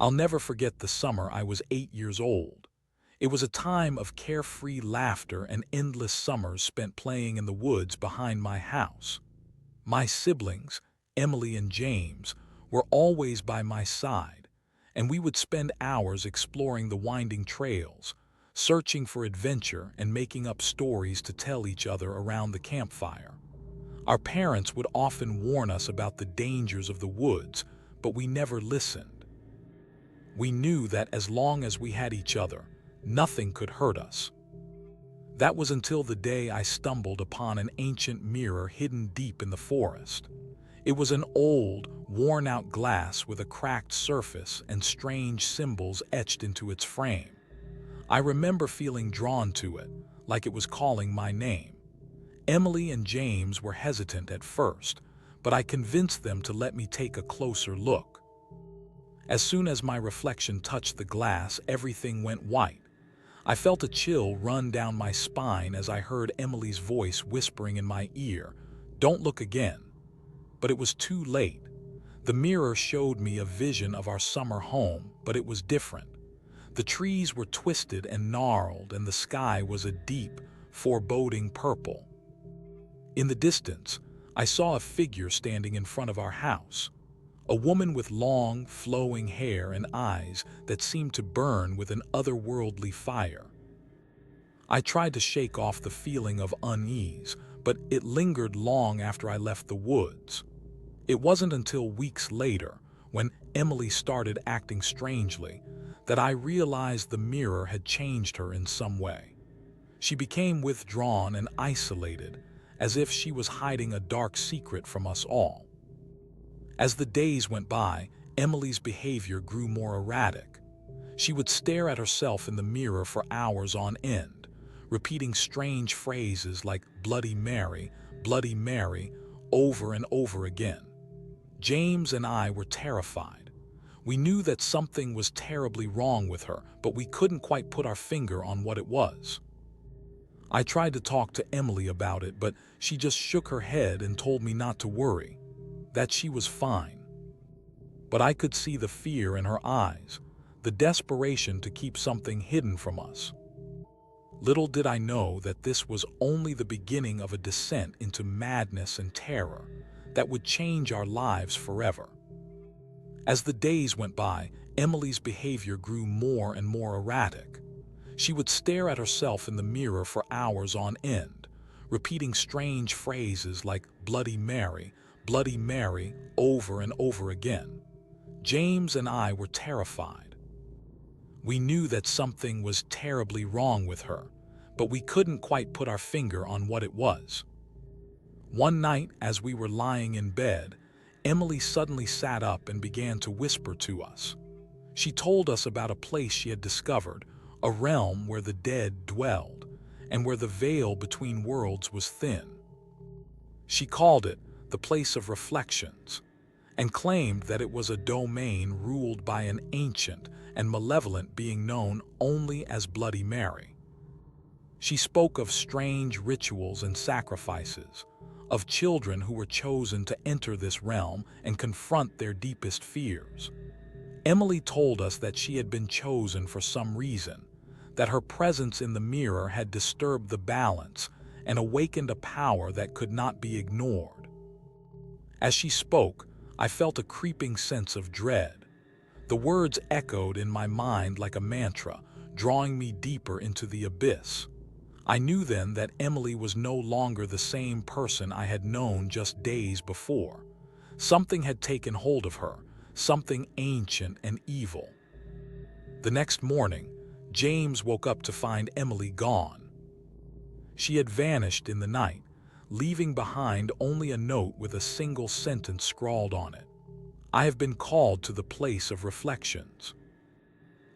I'll never forget the summer I was 8 years old. It was a time of carefree laughter and endless summers spent playing in the woods behind my house. My siblings, Emily and James, were always by my side, and we would spend hours exploring the winding trails, searching for adventure and making up stories to tell each other around the campfire. Our parents would often warn us about the dangers of the woods, but we never listened. We knew that as long as we had each other, nothing could hurt us. That was until the day I stumbled upon an ancient mirror hidden deep in the forest. It was an old, worn-out glass with a cracked surface and strange symbols etched into its frame. I remember feeling drawn to it, like it was calling my name. Emily and James were hesitant at first, but I convinced them to let me take a closer look. As soon as my reflection touched the glass, everything went white. I felt a chill run down my spine as I heard Emily's voice whispering in my ear, "Don't look again." But it was too late. The mirror showed me a vision of our summer home, but it was different. The trees were twisted and gnarled, and the sky was a deep, foreboding purple. In the distance, I saw a figure standing in front of our house. A woman with long, flowing hair and eyes that seemed to burn with an otherworldly fire. I tried to shake off the feeling of unease, but it lingered long after I left the woods. It wasn't until weeks later, when Emily started acting strangely, that I realized the mirror had changed her in some way. She became withdrawn and isolated, as if she was hiding a dark secret from us all. As the days went by, Emily's behavior grew more erratic. She would stare at herself in the mirror for hours on end, repeating strange phrases like Bloody Mary, over and over again. James and I were terrified. We knew that something was terribly wrong with her, but we couldn't quite put our finger on what it was. I tried to talk to Emily about it, but she just shook her head and told me not to worry, that she was fine. But I could see the fear in her eyes, the desperation to keep something hidden from us. Little did I know that this was only the beginning of a descent into madness and terror that would change our lives forever. As the days went by, Emily's behavior grew more and more erratic. She would stare at herself in the mirror for hours on end, repeating strange phrases like Bloody Mary, over and over again. James and I were terrified. We knew that something was terribly wrong with her, but we couldn't quite put our finger on what it was. One night, as we were lying in bed, Emily suddenly sat up and began to whisper to us. She told us about a place she had discovered, a realm where the dead dwelled, and where the veil between worlds was thin. She called it the place of reflections, and claimed that it was a domain ruled by an ancient and malevolent being known only as Bloody Mary. She spoke of strange rituals and sacrifices, of children who were chosen to enter this realm and confront their deepest fears. Emily told us that she had been chosen for some reason, that her presence in the mirror had disturbed the balance and awakened a power that could not be ignored. As she spoke, I felt a creeping sense of dread. The words echoed in my mind like a mantra, drawing me deeper into the abyss. I knew then that Emily was no longer the same person I had known just days before. Something had taken hold of her, something ancient and evil. The next morning, James woke up to find Emily gone. She had vanished in the night, leaving behind only a note with a single sentence scrawled on it. "I have been called to the place of reflections."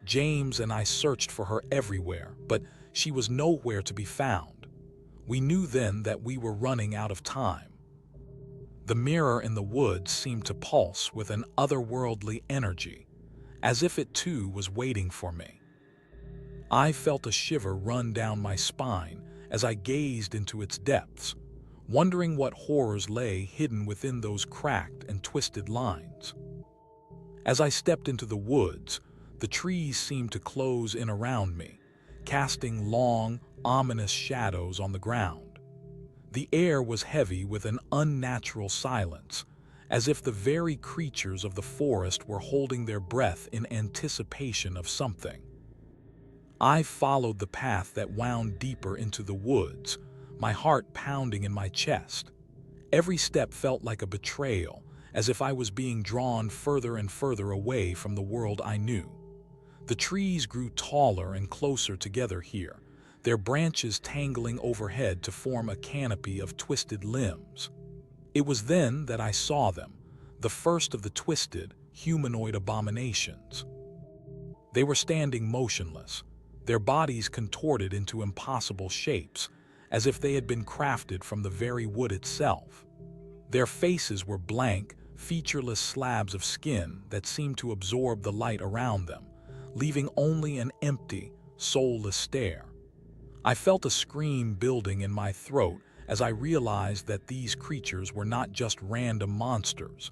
James and I searched for her everywhere, but she was nowhere to be found. We knew then that we were running out of time. The mirror in the woods seemed to pulse with an otherworldly energy, as if it too was waiting for me. I felt a shiver run down my spine as I gazed into its depths, wondering what horrors lay hidden within those cracked and twisted lines. As I stepped into the woods, the trees seemed to close in around me, casting long, ominous shadows on the ground. The air was heavy with an unnatural silence, as if the very creatures of the forest were holding their breath in anticipation of something. I followed the path that wound deeper into the woods, my heart pounding in my chest. Every step felt like a betrayal, as if I was being drawn further and further away from the world I knew. The trees grew taller and closer together here, their branches tangling overhead to form a canopy of twisted limbs. It was then that I saw them, the first of the twisted, humanoid abominations. They were standing motionless, their bodies contorted into impossible shapes, as if they had been crafted from the very wood itself. Their faces were blank, featureless slabs of skin that seemed to absorb the light around them, leaving only an empty, soulless stare. I felt a scream building in my throat as I realized that these creatures were not just random monsters.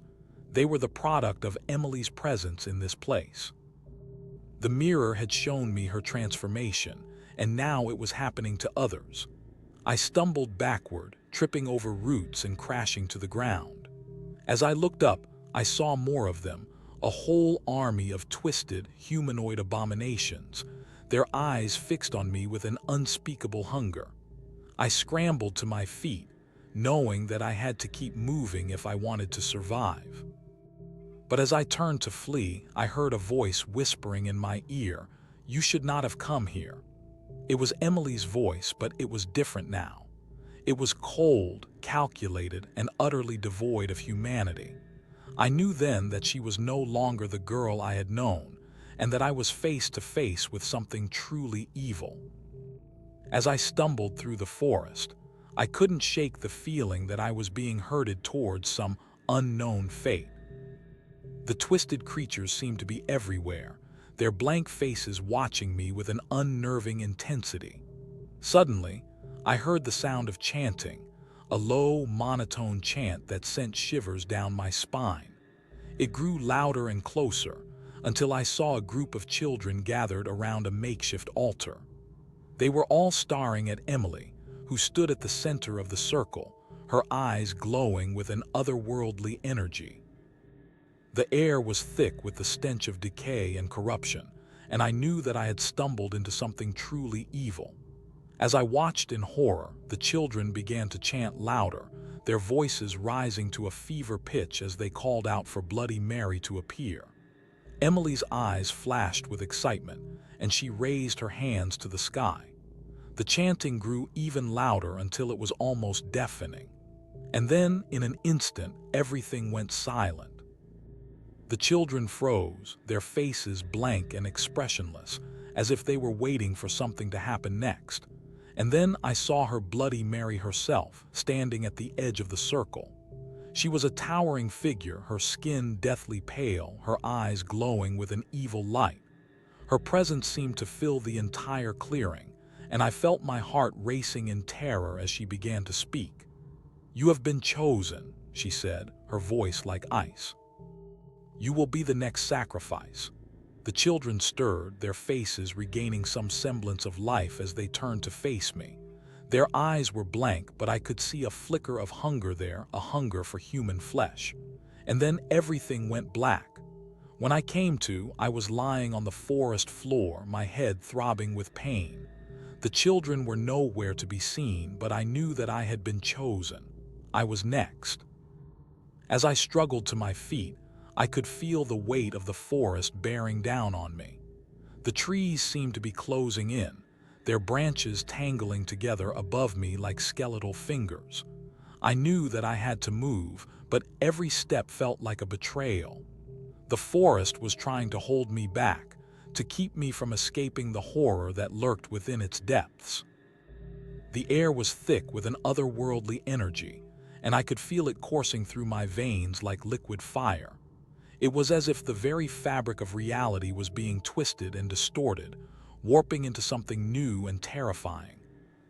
They were the product of Emily's presence in this place. The mirror had shown me her transformation, and now it was happening to others. I stumbled backward, tripping over roots and crashing to the ground. As I looked up, I saw more of them, a whole army of twisted, humanoid abominations, their eyes fixed on me with an unspeakable hunger. I scrambled to my feet, knowing that I had to keep moving if I wanted to survive. But as I turned to flee, I heard a voice whispering in my ear, "You should not have come here." It was Emily's voice, but it was different now. It was cold, calculated, and utterly devoid of humanity. I knew then that she was no longer the girl I had known, and that I was face to face with something truly evil. As I stumbled through the forest, I couldn't shake the feeling that I was being herded towards some unknown fate. The twisted creatures seemed to be everywhere, their blank faces watching me with an unnerving intensity. Suddenly, I heard the sound of chanting, a low, monotone chant that sent shivers down my spine. It grew louder and closer, until I saw a group of children gathered around a makeshift altar. They were all staring at Emily, who stood at the center of the circle, her eyes glowing with an otherworldly energy. The air was thick with the stench of decay and corruption, and I knew that I had stumbled into something truly evil. As I watched in horror, the children began to chant louder, their voices rising to a fever pitch as they called out for Bloody Mary to appear. Emily's eyes flashed with excitement, and she raised her hands to the sky. The chanting grew even louder until it was almost deafening. And then, in an instant, everything went silent. The children froze, their faces blank and expressionless, as if they were waiting for something to happen next. And then I saw her Bloody Mary herself, standing at the edge of the circle. She was a towering figure, her skin deathly pale, her eyes glowing with an evil light. Her presence seemed to fill the entire clearing, and I felt my heart racing in terror as she began to speak. "You have been chosen," she said, her voice like ice. "You will be the next sacrifice." The children stirred, their faces regaining some semblance of life as they turned to face me. Their eyes were blank, but I could see a flicker of hunger there, a hunger for human flesh. And then everything went black. When I came to, I was lying on the forest floor, my head throbbing with pain. The children were nowhere to be seen, but I knew that I had been chosen. I was next. As I struggled to my feet, I could feel the weight of the forest bearing down on me. The trees seemed to be closing in, their branches tangling together above me like skeletal fingers. I knew that I had to move, but every step felt like a betrayal. The forest was trying to hold me back, to keep me from escaping the horror that lurked within its depths. The air was thick with an otherworldly energy, and I could feel it coursing through my veins like liquid fire. It was as if the very fabric of reality was being twisted and distorted, warping into something new and terrifying.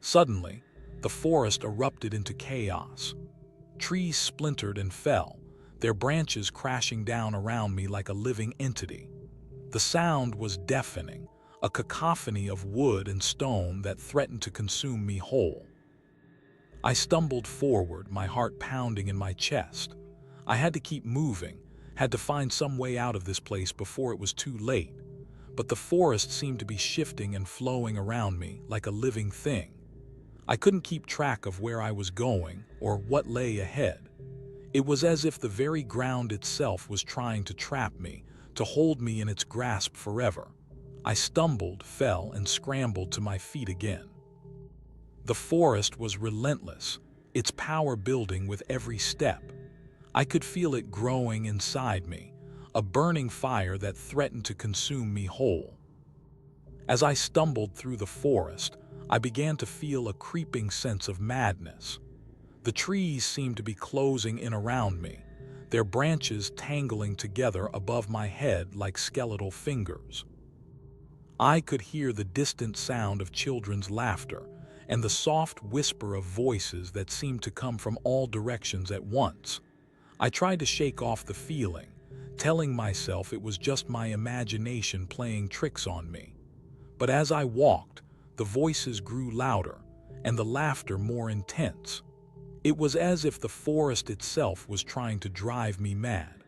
Suddenly, the forest erupted into chaos. Trees splintered and fell, their branches crashing down around me like a living entity. The sound was deafening, a cacophony of wood and stone that threatened to consume me whole. I stumbled forward, my heart pounding in my chest. I had to keep moving, had to find some way out of this place before it was too late. But the forest seemed to be shifting and flowing around me like a living thing. I couldn't keep track of where I was going or what lay ahead. It was as if the very ground itself was trying to trap me, to hold me in its grasp forever. I stumbled, fell, and scrambled to my feet again. The forest was relentless, its power building with every step. I could feel it growing inside me, a burning fire that threatened to consume me whole. As I stumbled through the forest, I began to feel a creeping sense of madness. The trees seemed to be closing in around me, their branches tangling together above my head like skeletal fingers. I could hear the distant sound of children's laughter and the soft whisper of voices that seemed to come from all directions at once. I tried to shake off the feeling, telling myself it was just my imagination playing tricks on me. But as I walked, the voices grew louder and the laughter more intense. It was as if the forest itself was trying to drive me mad.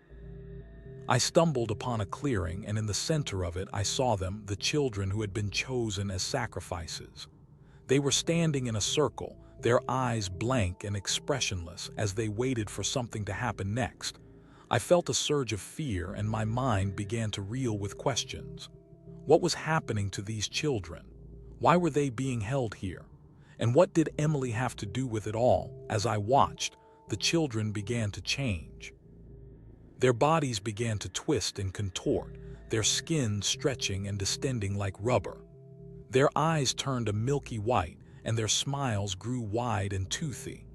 I stumbled upon a clearing, and in the center of it I saw them, the children who had been chosen as sacrifices. They were standing in a circle, their eyes blank and expressionless as they waited for something to happen next. I felt a surge of fear, and my mind began to reel with questions. What was happening to these children? Why were they being held here? And what did Emily have to do with it all? As I watched, the children began to change. Their bodies began to twist and contort, their skin stretching and distending like rubber. Their eyes turned a milky white, and their smiles grew wide and toothy.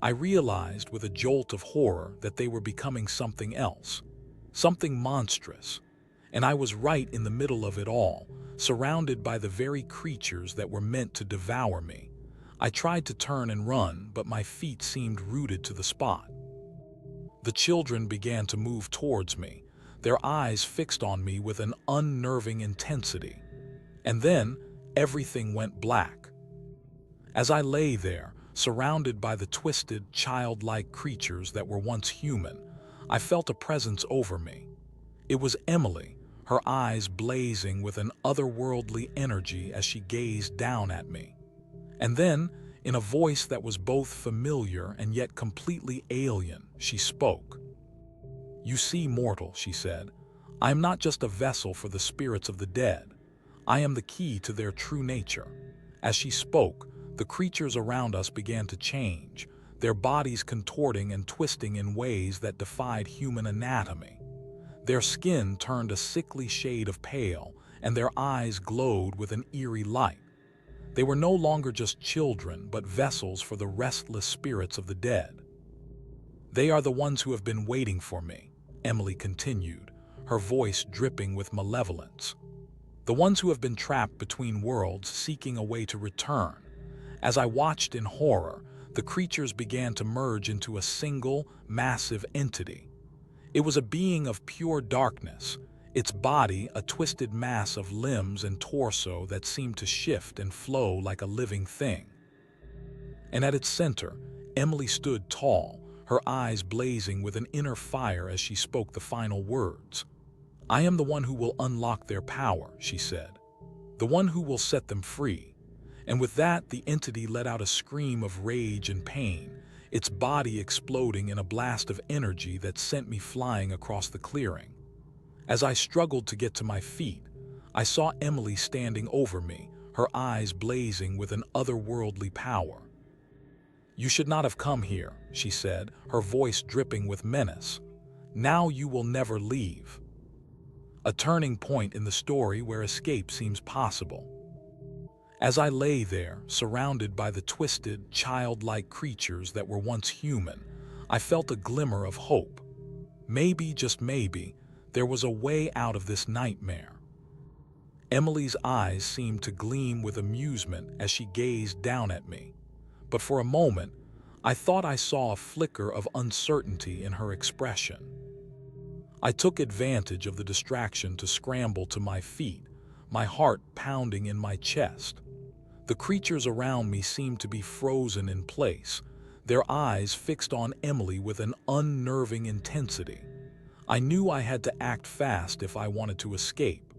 I realized with a jolt of horror that they were becoming something else, something monstrous. And I was right in the middle of it all, surrounded by the very creatures that were meant to devour me. I tried to turn and run, but my feet seemed rooted to the spot. The children began to move towards me, their eyes fixed on me with an unnerving intensity. And then, everything went black. As I lay there, surrounded by the twisted, childlike creatures that were once human, I felt a presence over me. It was Emily, her eyes blazing with an otherworldly energy as she gazed down at me. And then, in a voice that was both familiar and yet completely alien, she spoke. "You see, mortal," she said, "I am not just a vessel for the spirits of the dead. I am the key to their true nature." As she spoke, the creatures around us began to change, their bodies contorting and twisting in ways that defied human anatomy. Their skin turned a sickly shade of pale, and their eyes glowed with an eerie light. They were no longer just children, but vessels for the restless spirits of the dead. "They are the ones who have been waiting for me," Emily continued, her voice dripping with malevolence. "The ones who have been trapped between worlds, seeking a way to return." As I watched in horror, the creatures began to merge into a single, massive entity. It was a being of pure darkness, its body a twisted mass of limbs and torso that seemed to shift and flow like a living thing. And at its center, Emily stood tall, her eyes blazing with an inner fire as she spoke the final words. "I am the one who will unlock their power," she said. "The one who will set them free." And with that, the entity let out a scream of rage and pain, its body exploding in a blast of energy that sent me flying across the clearing. As I struggled to get to my feet, I saw Emily standing over me, her eyes blazing with an otherworldly power. "You should not have come here," she said, her voice dripping with menace. "Now you will never leave." A turning point in the story where escape seems possible. As I lay there, surrounded by the twisted, childlike creatures that were once human, I felt a glimmer of hope. Maybe, just maybe, there was a way out of this nightmare. Emily's eyes seemed to gleam with amusement as she gazed down at me. But for a moment, I thought I saw a flicker of uncertainty in her expression. I took advantage of the distraction to scramble to my feet, my heart pounding in my chest. The creatures around me seemed to be frozen in place, their eyes fixed on Emily with an unnerving intensity. I knew I had to act fast if I wanted to escape.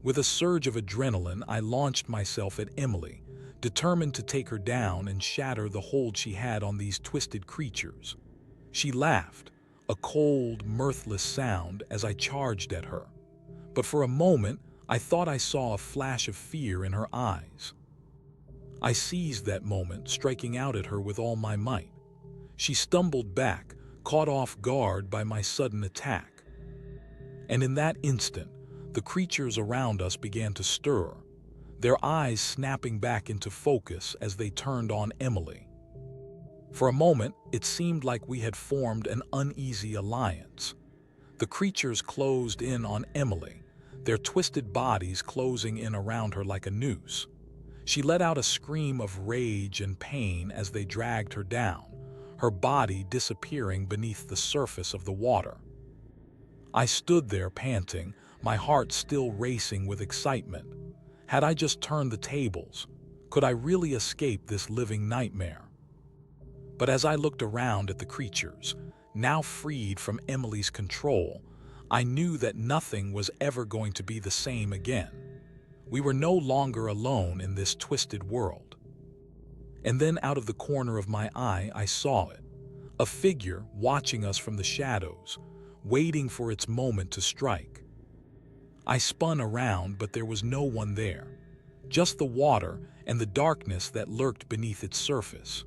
With a surge of adrenaline, I launched myself at Emily, determined to take her down and shatter the hold she had on these twisted creatures. She laughed, a cold, mirthless sound as I charged at her. But for a moment, I thought I saw a flash of fear in her eyes. I seized that moment, striking out at her with all my might. She stumbled back, caught off guard by my sudden attack. And in that instant, the creatures around us began to stir, their eyes snapping back into focus as they turned on Emily. For a moment, it seemed like we had formed an uneasy alliance. The creatures closed in on Emily, their twisted bodies closing in around her like a noose. She let out a scream of rage and pain as they dragged her down, her body disappearing beneath the surface of the water. I stood there panting, my heart still racing with excitement. Had I just turned the tables? Could I really escape this living nightmare? But as I looked around at the creatures, now freed from Emily's control, I knew that nothing was ever going to be the same again. We were no longer alone in this twisted world. And then out of the corner of my eye, I saw it. A figure watching us from the shadows, waiting for its moment to strike. I spun around, but there was no one there. Just the water and the darkness that lurked beneath its surface.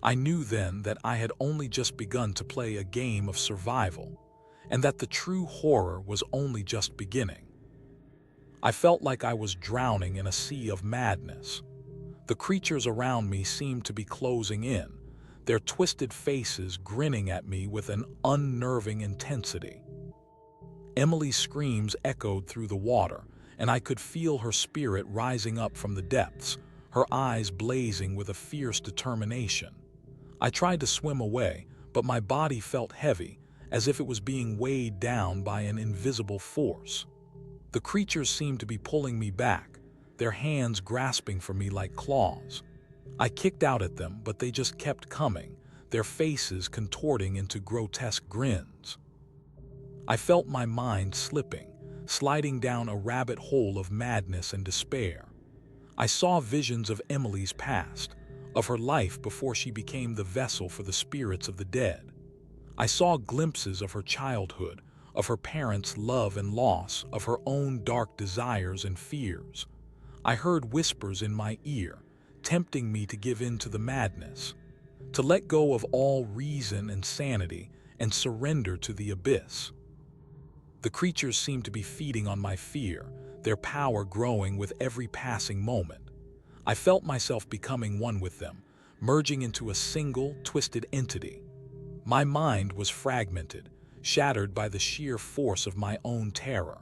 I knew then that I had only just begun to play a game of survival, and that the true horror was only just beginning. I felt like I was drowning in a sea of madness. The creatures around me seemed to be closing in, their twisted faces grinning at me with an unnerving intensity. Emily's screams echoed through the water, and I could feel her spirit rising up from the depths, her eyes blazing with a fierce determination. I tried to swim away, but my body felt heavy, as if it was being weighed down by an invisible force. The creatures seemed to be pulling me back, their hands grasping for me like claws. I kicked out at them, but they just kept coming, their faces contorting into grotesque grins. I felt my mind slipping, sliding down a rabbit hole of madness and despair. I saw visions of Emily's past, of her life before she became the vessel for the spirits of the dead. I saw glimpses of her childhood, of her parents' love and loss, of her own dark desires and fears. I heard whispers in my ear, tempting me to give in to the madness, to let go of all reason and sanity and surrender to the abyss. The creatures seemed to be feeding on my fear, their power growing with every passing moment. I felt myself becoming one with them, merging into a single, twisted entity. My mind was fragmented, shattered by the sheer force of my own terror.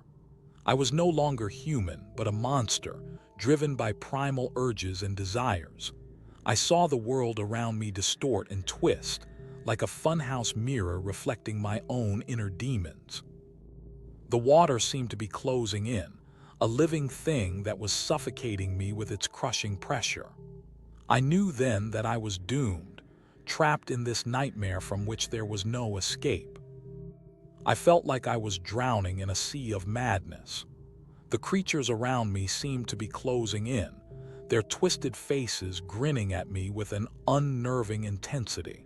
I was no longer human, but a monster, driven by primal urges and desires. I saw the world around me distort and twist, like a funhouse mirror reflecting my own inner demons. The water seemed to be closing in, a living thing that was suffocating me with its crushing pressure. I knew then that I was doomed, trapped in this nightmare from which there was no escape. I felt like I was drowning in a sea of madness. The creatures around me seemed to be closing in, their twisted faces grinning at me with an unnerving intensity.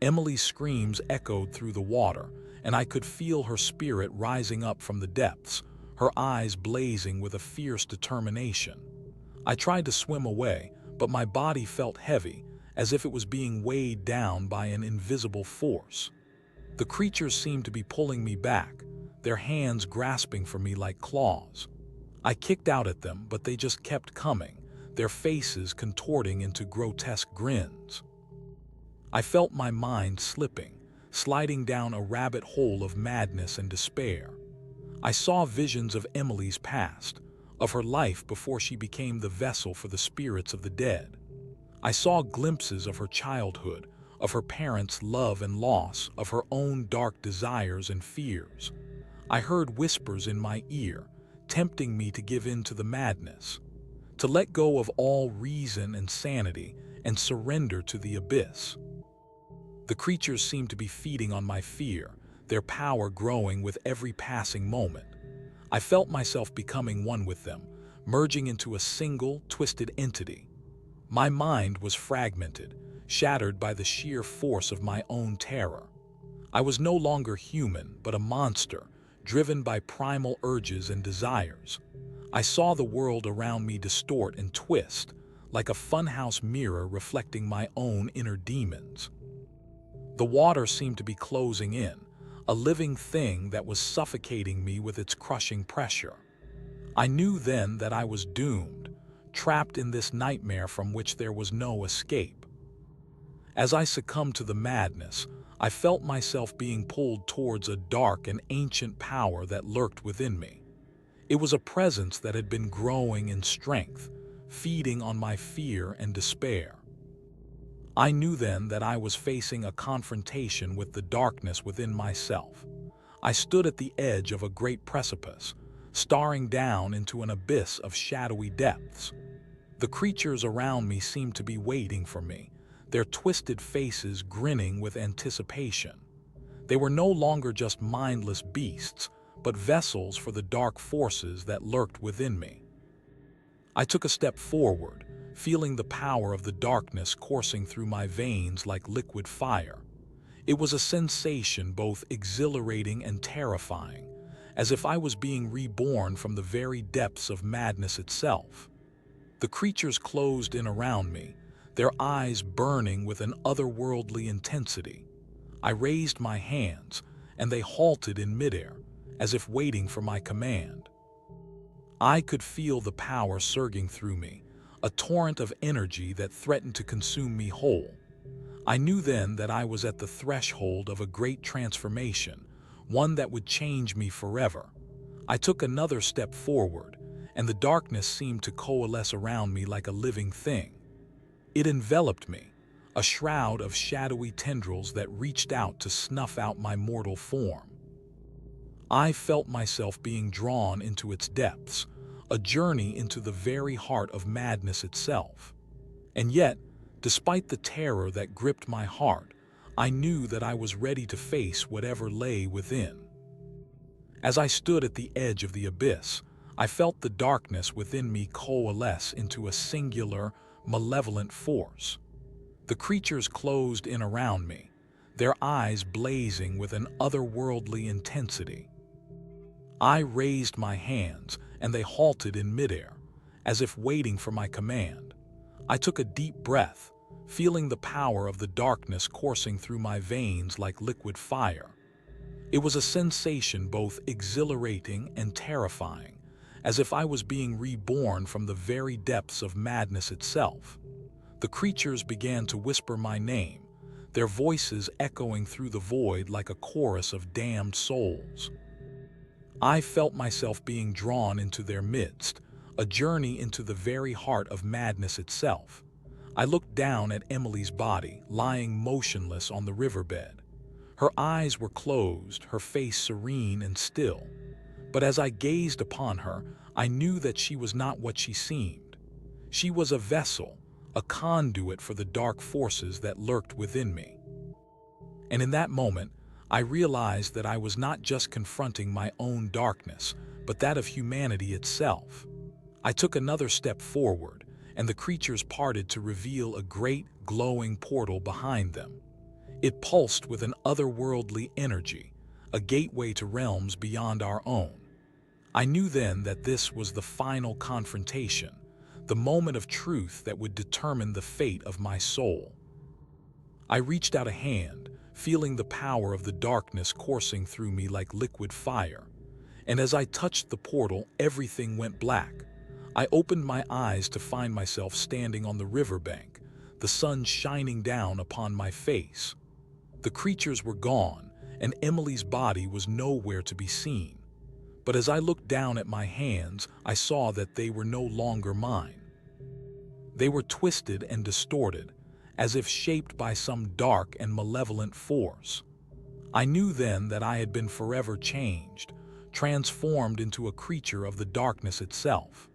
Emily's screams echoed through the water, and I could feel her spirit rising up from the depths, her eyes blazing with a fierce determination. I tried to swim away, but my body felt heavy, as if it was being weighed down by an invisible force. The creatures seemed to be pulling me back, their hands grasping for me like claws. I kicked out at them, but they just kept coming, their faces contorting into grotesque grins. I felt my mind slipping, sliding down a rabbit hole of madness and despair. I saw visions of Emily's past, of her life before she became the vessel for the spirits of the dead. I saw glimpses of her childhood, of her parents' love and loss, of her own dark desires and fears. I heard whispers in my ear, tempting me to give in to the madness, to let go of all reason and sanity and surrender to the abyss. The creatures seemed to be feeding on my fear, their power growing with every passing moment. I felt myself becoming one with them, merging into a single, twisted entity. My mind was fragmented, shattered by the sheer force of my own terror. I was no longer human, but a monster, driven by primal urges and desires. I saw the world around me distort and twist, like a funhouse mirror reflecting my own inner demons. The water seemed to be closing in, a living thing that was suffocating me with its crushing pressure. I knew then that I was doomed, trapped in this nightmare from which there was no escape. As I succumbed to the madness, I felt myself being pulled towards a dark and ancient power that lurked within me. It was a presence that had been growing in strength, feeding on my fear and despair. I knew then that I was facing a confrontation with the darkness within myself. I stood at the edge of a great precipice, staring down into an abyss of shadowy depths. The creatures around me seemed to be waiting for me, their twisted faces grinning with anticipation. They were no longer just mindless beasts, but vessels for the dark forces that lurked within me. I took a step forward, feeling the power of the darkness coursing through my veins like liquid fire. It was a sensation both exhilarating and terrifying, as if I was being reborn from the very depths of madness itself. The creatures closed in around me, their eyes burning with an otherworldly intensity. I raised my hands, and they halted in midair, as if waiting for my command. I could feel the power surging through me, a torrent of energy that threatened to consume me whole. I knew then that I was at the threshold of a great transformation, one that would change me forever. I took another step forward, and the darkness seemed to coalesce around me like a living thing. It enveloped me, a shroud of shadowy tendrils that reached out to snuff out my mortal form. I felt myself being drawn into its depths, a journey into the very heart of madness itself. And yet, despite the terror that gripped my heart, I knew that I was ready to face whatever lay within. As I stood at the edge of the abyss, I felt the darkness within me coalesce into a singular, malevolent force. The creatures closed in around me, their eyes blazing with an otherworldly intensity. I raised my hands, and they halted in midair, as if waiting for my command. I took a deep breath, feeling the power of the darkness coursing through my veins like liquid fire. It was a sensation both exhilarating and terrifying, as if I was being reborn from the very depths of madness itself. The creatures began to whisper my name, their voices echoing through the void like a chorus of damned souls. I felt myself being drawn into their midst, a journey into the very heart of madness itself. I looked down at Emily's body, lying motionless on the riverbed. Her eyes were closed, her face serene and still. But as I gazed upon her, I knew that she was not what she seemed. She was a vessel, a conduit for the dark forces that lurked within me. And in that moment, I realized that I was not just confronting my own darkness, but that of humanity itself. I took another step forward, and the creatures parted to reveal a great, glowing portal behind them. It pulsed with an otherworldly energy, a gateway to realms beyond our own. I knew then that this was the final confrontation, the moment of truth that would determine the fate of my soul. I reached out a hand, feeling the power of the darkness coursing through me like liquid fire. And as I touched the portal, everything went black. I opened my eyes to find myself standing on the riverbank, the sun shining down upon my face. The creatures were gone, and Emily's body was nowhere to be seen. But as I looked down at my hands, I saw that they were no longer mine. They were twisted and distorted, as if shaped by some dark and malevolent force. I knew then that I had been forever changed, transformed into a creature of the darkness itself.